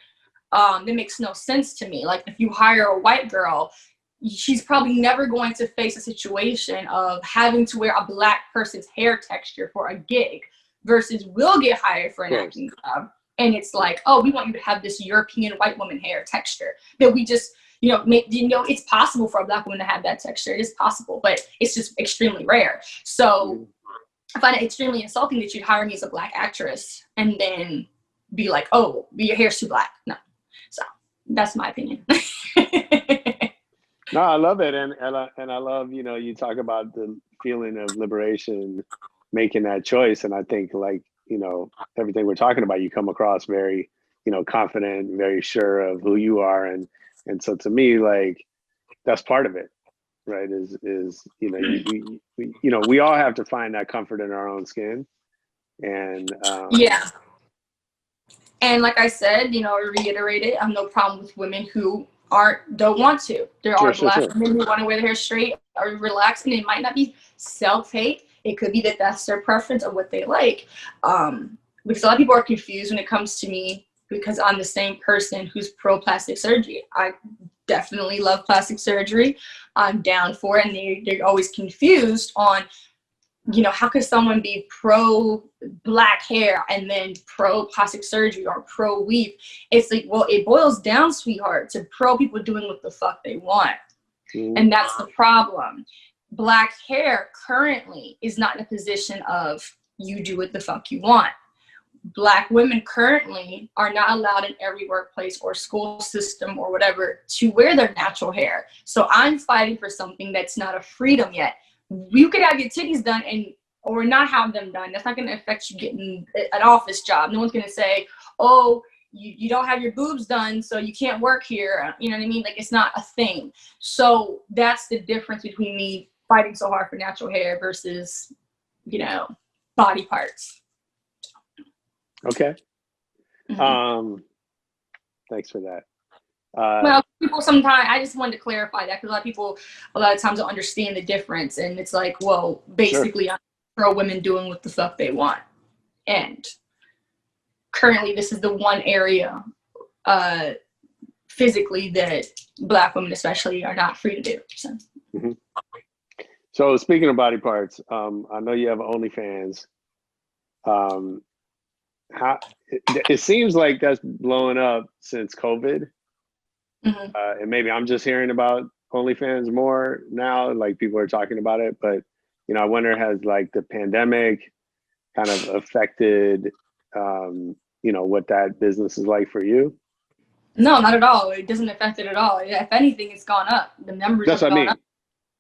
That makes no sense to me. Like, if you hire a white girl, she's probably never going to face a situation of having to wear a Black person's hair texture for a gig, versus we'll get hired for an acting job. And it's like, oh, we want you to have this European white woman hair texture that we just, you know, it's possible for a Black woman to have that texture. It is possible, but it's just extremely rare. So I find it extremely insulting that you'd hire me as a Black actress and then be like, oh, your hair's too Black. No. So that's my opinion. No, I love it. And I love, you know, you talk about the feeling of liberation, making that choice. And I think, like, you know, everything we're talking about, you come across very, you know, confident, very sure of who you are. And so to me, like, that's part of it, right? Is, you know, we all have to find that comfort in our own skin. And yeah. And like I said, you know, I reiterate it, I have no problem with women who don't want to. There are Black women who want to wear their hair straight or relaxed, and it might not be self-hate. It could be that that's their preference of what they like. Because a lot of people are confused when it comes to me, because I'm the same person who's pro plastic surgery. I definitely love plastic surgery. I'm down for it. And they're always confused on, you know, how could someone be pro black hair and then pro plastic surgery or pro weave? It's like, well, it boils down, sweetheart, to pro people doing what the fuck they want. And that's the problem. Black hair currently is not in a position of you do what the fuck you want. Black women currently are not allowed in every workplace or school system or whatever to wear their natural hair. So I'm fighting for something that's not a freedom yet. You could have your titties done or not have them done. That's not going to affect you getting an office job. No one's going to say, oh, you don't have your boobs done, so you can't work here. You know what I mean? Like, it's not a thing. So that's the difference between me fighting so hard for natural hair versus, you know, body parts. Okay. Thanks for that. Well, people sometimes, I just wanted to clarify that because a lot of times don't understand the difference. And it's like, well, basically, I'm pro women doing what the fuck they want. And currently, this is the one area physically that Black women especially are not free to do. So, So speaking of body parts, I know you have OnlyFans. It seems like that's blowing up since COVID. And maybe I'm just hearing about OnlyFans more now, like people are talking about it, but you know, I wonder, has like the pandemic kind of affected, you know, what that business is like for you? No, not at all. It doesn't affect it at all. If anything, it's gone up. The numbers have gone up.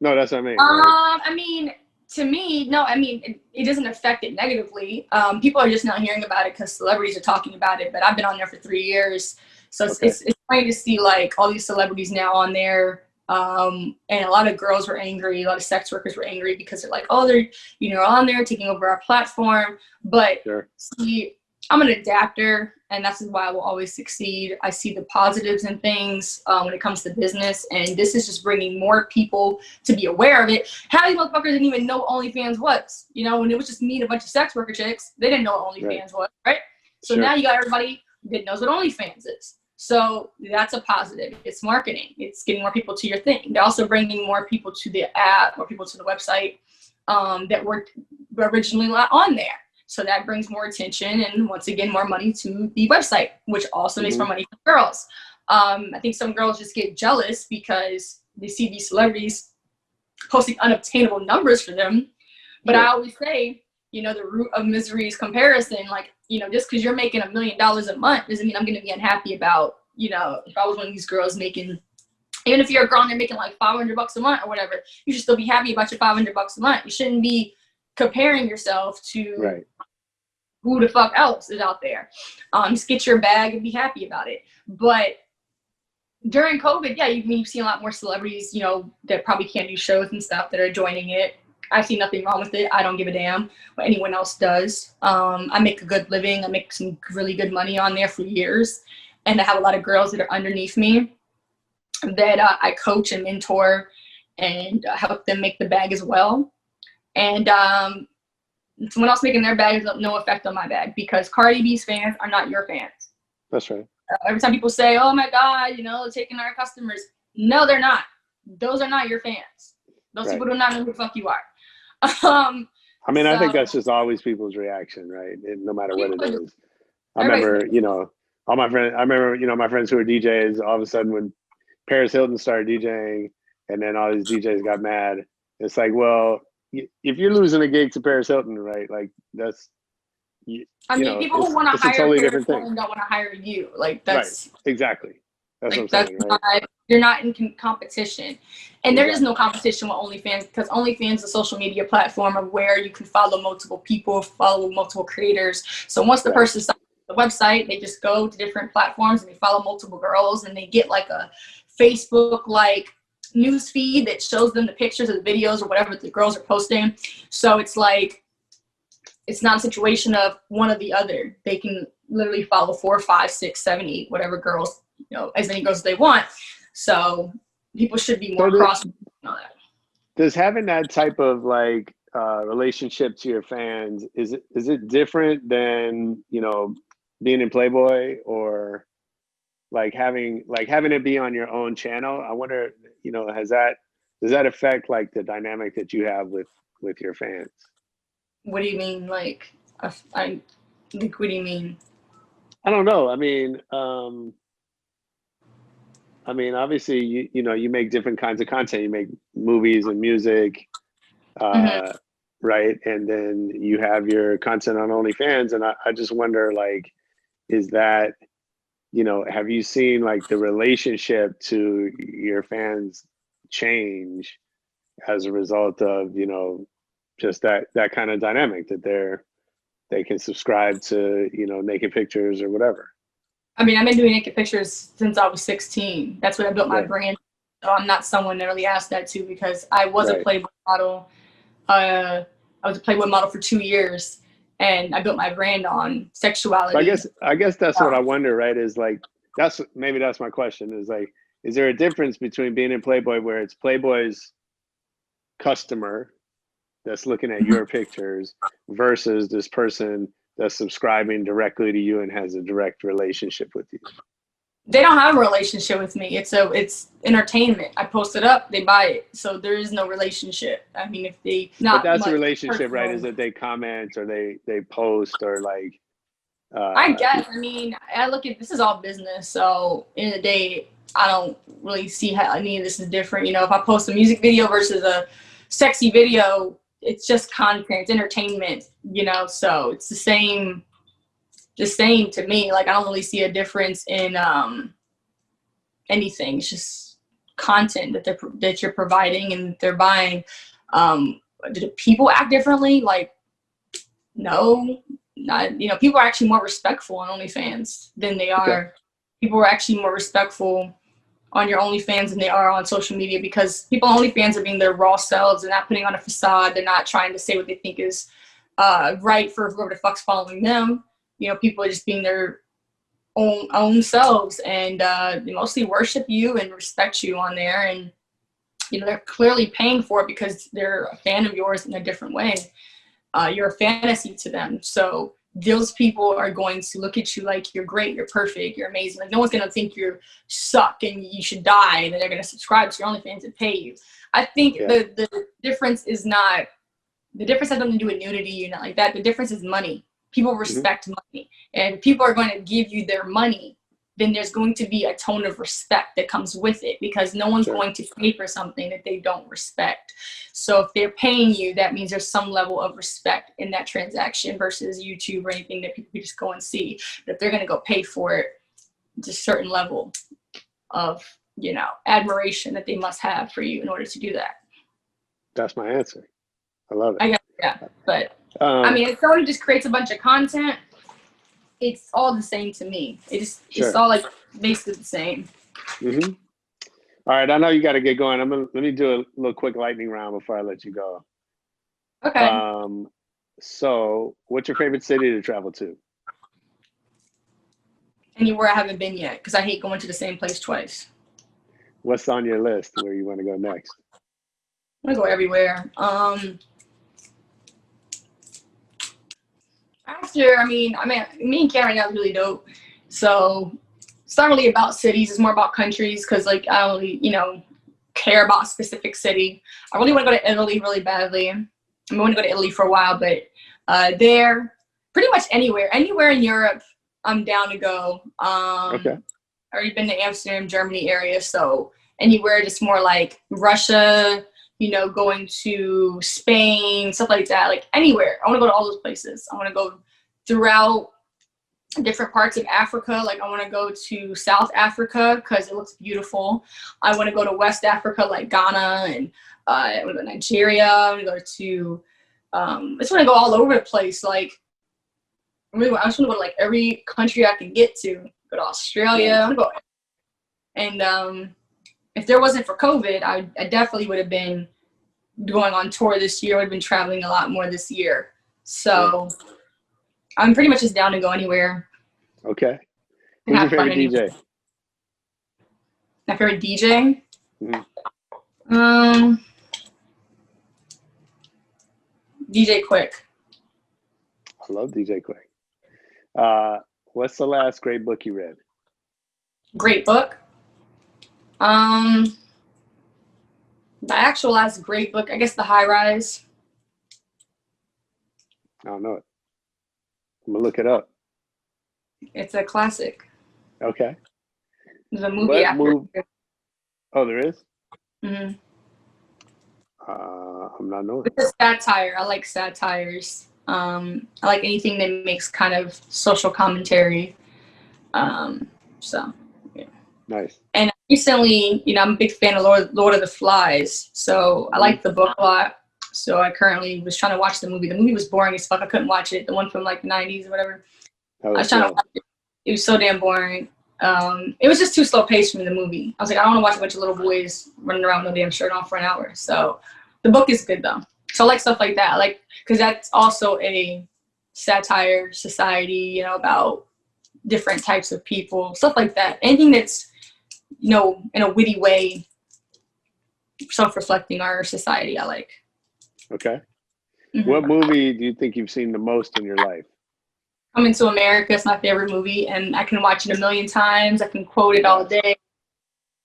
No, that's what I mean. Right? I mean, to me, no, I mean, it doesn't affect it negatively. People are just not hearing about it because celebrities are talking about it, but I've been on there for 3 years. So it's funny to see like all these celebrities now on there. And a lot of girls were angry. A lot of sex workers were angry because they're like, oh, they're, you know, on there taking over our platform. But see, I'm an adapter, and that's why I will always succeed. I see the positives in things when it comes to business, and this is just bringing more people to be aware of it. How many motherfuckers didn't even know what OnlyFans was? You know, when it was just me and a bunch of sex worker chicks, they didn't know what OnlyFans was, right? So now you got everybody that knows what OnlyFans is. So that's a positive. It's marketing. It's getting more people to your thing. They're also bringing more people to the app, more people to the website that were originally not on there. So that brings more attention and, once again, more money to the website, which also makes more money for girls. I think some girls just get jealous because they see these celebrities posting unobtainable numbers for them. But I always say, you know, the root of misery is comparison. Like, you know, just because you're making $1 million a month doesn't mean I'm going to be unhappy about, you know, if I was one of these girls making, even if you're a girl and they're making like $500 a month or whatever, you should still be happy about your $500 a month. You shouldn't be comparing yourself to who the fuck else is out there. Just get your bag and be happy about it. But during COVID, you've seen a lot more celebrities, you know, that probably can't do shows and stuff that are joining it. I see nothing wrong with it. I don't give a damn what anyone else does. I make a good living. I make some really good money on there for years. And I have a lot of girls that are underneath me that I coach and mentor and help them make the bag as well. And someone else making their bag has no effect on my bag because Cardi B's fans are not your fans. That's right. Every time people say, oh my God, you know, taking our customers. No, they're not. Those are not your fans. Those people do not know who the fuck you are. I mean, I think that's just always people's reaction, right? No matter what it is. I remember, you know, my friends who are DJs, all of a sudden when Paris Hilton started DJing and then all these DJs got mad, it's like, well, if you're losing a gig to Paris Hilton, right? Like that's, people who want to hire totally Paris Hilton don't want to hire you. Like that's right. Exactly. That's like, what I'm saying, right? You're not in competition. And there is no competition with OnlyFans because OnlyFans is a social media platform of where you can follow multiple people, follow multiple creators. So once the person signs the website, they just go to different platforms and they follow multiple girls and they get like a Facebook like news feed that shows them the pictures of the videos or whatever the girls are posting. So it's like, it's not a situation of one or the other. They can literally follow 4, 5, 6, 7, 8, whatever girls, you know, as many girls as they want. So people should be more cross. Does having that type of like relationship to your fans, is it different than, you know, being in Playboy or like having it be on your own channel. I wonder, does that affect like the dynamic that you have with your fans? What do you mean? Like, I like, what do you mean? I don't know. Obviously, you make different kinds of content. You make movies and music, Mhm. right? And then you have your content on OnlyFans, and I just wonder, like, is that, have you seen like the relationship to your fans change as a result of, just that kind of dynamic that they can subscribe to, naked pictures or whatever? I mean, I've been doing naked pictures since I was 16. That's when I built my Right. brand. So I'm not someone that really asked that to, because I was a Right. Playboy model. I was a Playboy model for 2 years, and I built my brand on sexuality. So I guess that's what I wonder, right? Is like, that's my question, is like, is there a difference between being in Playboy where it's Playboy's customer that's looking at your pictures versus this person that's subscribing directly to you and has a direct relationship with you? They don't have a relationship with me. It's entertainment. I post it up, they buy it. So there is no relationship. I mean, if they not. But that's a much relationship, right? personal. Is that they comment or they post or like? I guess. I mean, I look at this is all business. So in the day, I don't really see how any of this is different. If I post a music video versus a sexy video, it's just content, it's entertainment. So it's the same to me. Like, I don't really see a difference in anything. It's just content that you're providing and they're buying. Do people act differently? Like, no. Not, people are actually more respectful on OnlyFans than they are. Okay. People are actually more respectful on your OnlyFans than they are on social media, because people on OnlyFans are being their raw selves. They're not putting on a facade. They're not trying to say what they think is right for whoever the fuck's following them. People are just being their own selves, and they mostly worship you and respect you on there. And they're clearly paying for it because they're a fan of yours in a different way. You're a fantasy to them. So those people are going to look at you like you're great, you're perfect, you're amazing. Like, no one's going to think you suck and you should die, and then they're going to subscribe to your OnlyFans and pay you. I think the difference is not, the difference has nothing to do with nudity or not like that. The difference is money. People respect money. And if people are going to give you their money, then there's going to be a tone of respect that comes with it, because no one's going to pay for something that they don't respect. So if they're paying you, that means there's some level of respect in that transaction versus YouTube or anything that people can just go and see. But if they're going to go pay for it, it's a certain level of, admiration that they must have for you in order to do that. That's my answer. I love it. I guess, yeah. But I mean, if someone just creates a bunch of content, it's all the same to me. It's all like basically the same. Mm-hmm. All right, I know you got to get going. Let me do a little quick lightning round before I let you go. Okay. So what's your favorite city to travel to? Anywhere I haven't been yet, because I hate going to the same place twice. What's on your list where you want to go next? I want to go everywhere. Me and Karen got really dope. So it's not really about cities. It's more about countries, because like I don't really, care about a specific city. I really want to go to Italy really badly. I want to go to Italy for a while, but there, pretty much anywhere in Europe, I'm down to go. Okay. I already been to Amsterdam, Germany area, so anywhere, just more like Russia, going to Spain, stuff like that, like anywhere. I want to go to all those places. I want to go throughout different parts of Africa. Like, I want to go to South Africa because it looks beautiful. I want to go to West Africa, like Ghana, and I want to go to Nigeria. I want to go to, I just want to go all over the place. Like, I just want to go to like every country I can get to. Go to Australia. I want to go. And if there wasn't for COVID, I definitely would have been going on tour this year. I would have been traveling a lot more this year. So I'm pretty much just down to go anywhere. Okay. Who's your favorite DJ? My favorite DJ? DJ Quick. I love DJ Quick. What's the last great book you read? Great book. The actual last great book, I guess, The High Rise. I don't know it. I'm gonna look it up. It's a classic. Okay. There's a movie after. Oh, there is? Mm-hmm. I'm not knowing. It's a satire. I like satires. I like anything that makes kind of social commentary. So, yeah. Nice. And recently, I'm a big fan of Lord of the Flies. So I like the book a lot. So I currently was trying to watch the movie. The movie was boring as fuck. I couldn't watch it. The one from like the 90s or whatever. I was trying to watch it. It was so damn boring. It was just too slow paced for me, the movie. I was like, I don't want to watch a bunch of little boys running around with no damn shirt on for an hour. So the book is good though. So I like stuff like that. I like, because that's also a satire society, about different types of people, stuff like that. Anything that's, in a witty way, self-reflecting our society, I like. Okay. Mm-hmm. What movie do you think you've seen the most in your life? Coming to America is my favorite movie, and I can watch it a million times. I can quote it all day.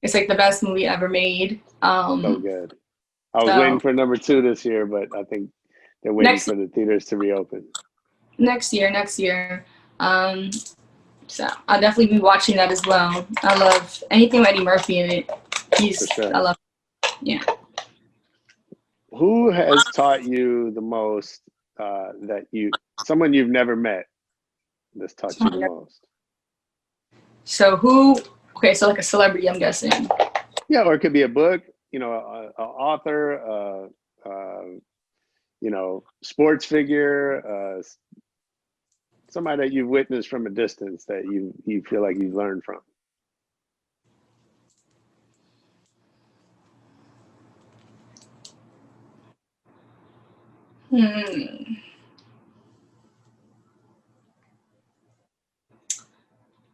It's like the best movie ever made. So good. I was waiting for number 2 this year, but I think they're waiting for the theaters to reopen. Next year. So I'll definitely be watching that as well. I love anything with Eddie Murphy in it. I love it. Yeah. Who has taught you the most, someone you've never met that's taught you the most? So so like a celebrity, I'm guessing. Yeah, or it could be a book, an author, sports figure, somebody that you've witnessed from a distance that you feel like you've learned from.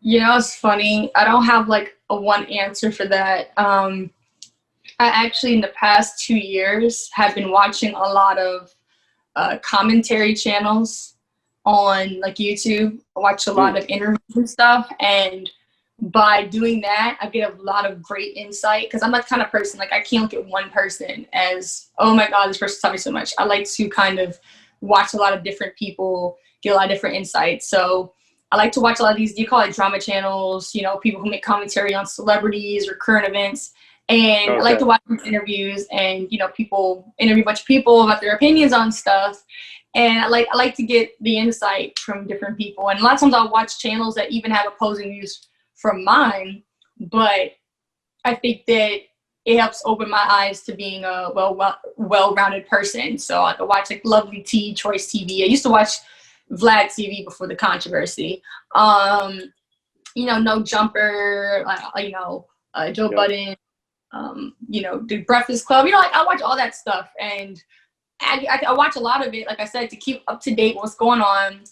It's funny. I don't have like a one answer for that. I actually, in the past 2 years, have been watching a lot of commentary channels on like YouTube. I watch a lot of interviews and stuff, and by doing that, I get a lot of great insight, because I'm that kind of person, like I can't look at one person as, oh my God, this person taught me so much. I like to kind of watch a lot of different people, get a lot of different insights. So I like to watch a lot of these, you call it drama channels, people who make commentary on celebrities or current events. And I like to watch these interviews, and, people interview a bunch of people about their opinions on stuff. And I like to get the insight from different people. And a lot of times I'll watch channels that even have opposing views from mine, but I think that it helps open my eyes to being a well-rounded person. So I can watch like Lovely Tea, Choice TV. I used to watch Vlad TV before the controversy. No Jumper, Joe Budden, the Breakfast Club. I watch all that stuff, and I watch a lot of it, like I said, to keep up to date with what's going on,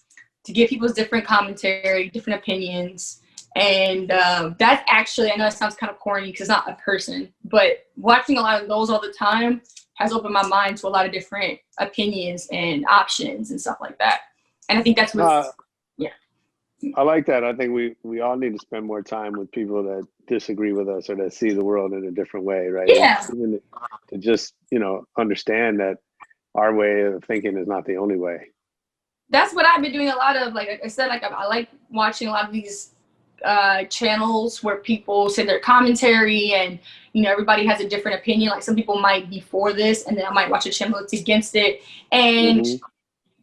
to get people's different commentary, different opinions. And that's actually, I know it sounds kind of corny because it's not a person, but watching a lot of those all the time has opened my mind to a lot of different opinions and options and stuff like that. And I think that's what, I like that. I think we all need to spend more time with people that disagree with us or that see the world in a different way, right? Yeah. And to just, understand that our way of thinking is not the only way. That's what I've been doing a lot of. Like I said, I like watching a lot of these channels where people say their commentary, and everybody has a different opinion. Like some people might be for this, and then I might watch a channel that's against it, and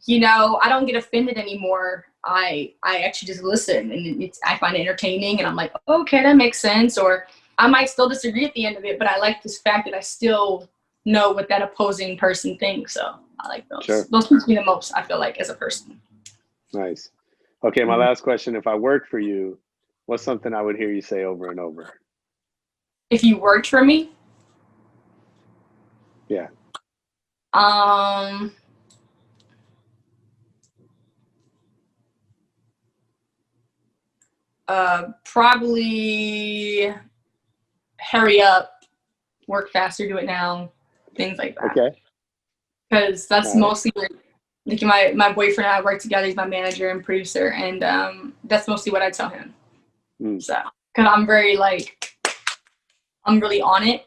I don't get offended anymore. I actually just listen, and I find it entertaining, and I'm like, okay, that makes sense. Or I might still disagree at the end of it, but I like this fact that I still know what that opposing person thinks. So I like those. Sure. Those teach me the most, I feel like, as a person. Nice. Okay, my last question. If I worked for you, what's something I would hear you say over and over? If you worked for me? Yeah. Probably hurry up, work faster, do it now, things like that. Okay. Because that's mostly like my boyfriend and I work together. He's my manager and producer, and that's mostly what I tell him. So because I'm very like, I'm really on it.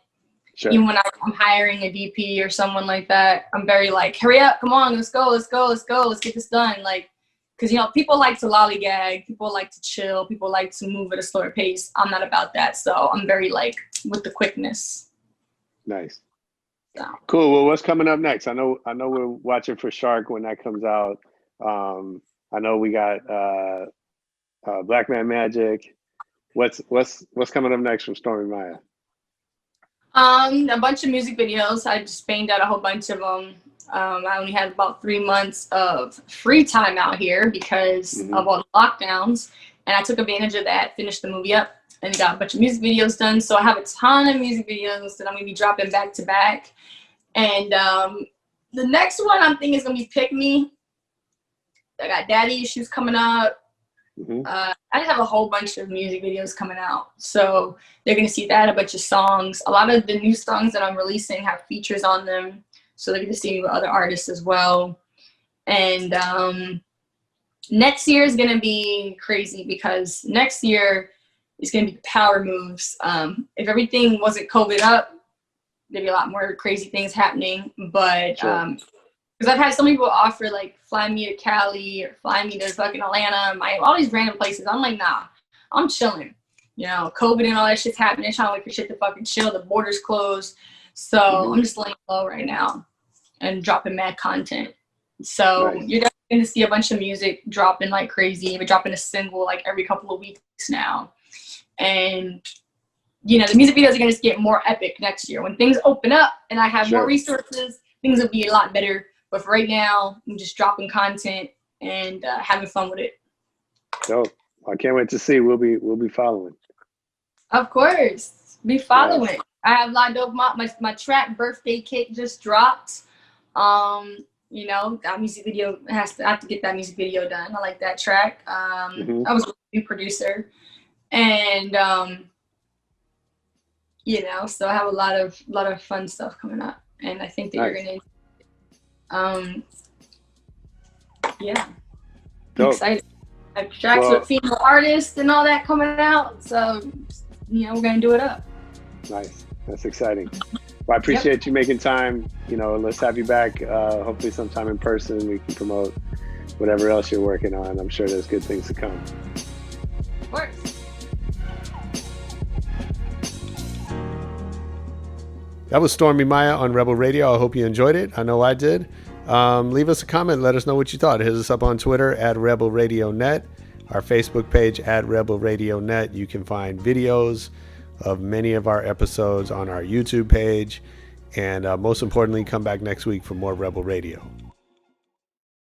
Sure. Even when I'm hiring a DP or someone like that, I'm very like, hurry up, come on, let's go, let's get this done. Like, because, you know, people like to lollygag, people like to chill, people like to move at a slower pace. I'm not about that. So I'm very like with the quickness. Nice. So. Cool. Well, what's coming up next? I know we're watching for Shark when that comes out. I know we got Black Man Magic. What's coming up next from Stormi Maya? A bunch of music videos. I just banged out a whole bunch of them. I only had about 3 months of free time out here because of all the lockdowns, and I took advantage of that, finished the movie up, and got a bunch of music videos done. So I have a ton of music videos that I'm going to be dropping back to back. And the next one I'm thinking is going to be Pick Me. I got Daddy Issues coming up. I have a whole bunch of music videos coming out. So they're going to see that, a bunch of songs. A lot of the new songs that I'm releasing have features on them. So they're going to see me with other artists as well. And next year is going to be crazy because next year is going to be power moves. If everything wasn't COVID up, there'd be a lot more crazy things happening. But because I've had some people offer like fly me to Cali or fly me to fucking Atlanta, all these random places. I'm like, nah, I'm chilling. You know, COVID and all that shit's happening. Trying to wait for shit to fucking chill. The borders closed. So I'm just laying low right now and dropping mad content. So you're definitely going to see a bunch of music dropping like crazy. We're dropping a single like every couple of weeks now. And, you know, the music videos are going to get more epic next year. When things open up and I have more resources, things will be a lot better. But for right now, I'm just dropping content and having fun with it. Dope. I can't wait to see. We'll be following. Of course. Be following. Yes. I have a lot of dope. My track Birthday Cake just dropped. You know, that music video I have to get that music video done. I like that track. I was a new producer. And you know, so I have a lot of fun stuff coming up. And I think that you're gonna yeah. I'm excited. I have tracks with female artists and all that coming out. So, you know, we're gonna do it up. Nice. That's exciting. Well, I appreciate you making time. You know, let's have you back. Hopefully sometime in person we can promote whatever else you're working on. I'm sure there's good things to come. Of course. That was Stormi Maya on Rebel Radio. I hope you enjoyed it. I know I did. Leave us a comment. Let us know what you thought. Hit us up on Twitter at Rebel Radio Net, our Facebook page at Rebel Radio Net. You can find videos of many of our episodes on our YouTube page. And most importantly, come back next week for more Rebel Radio.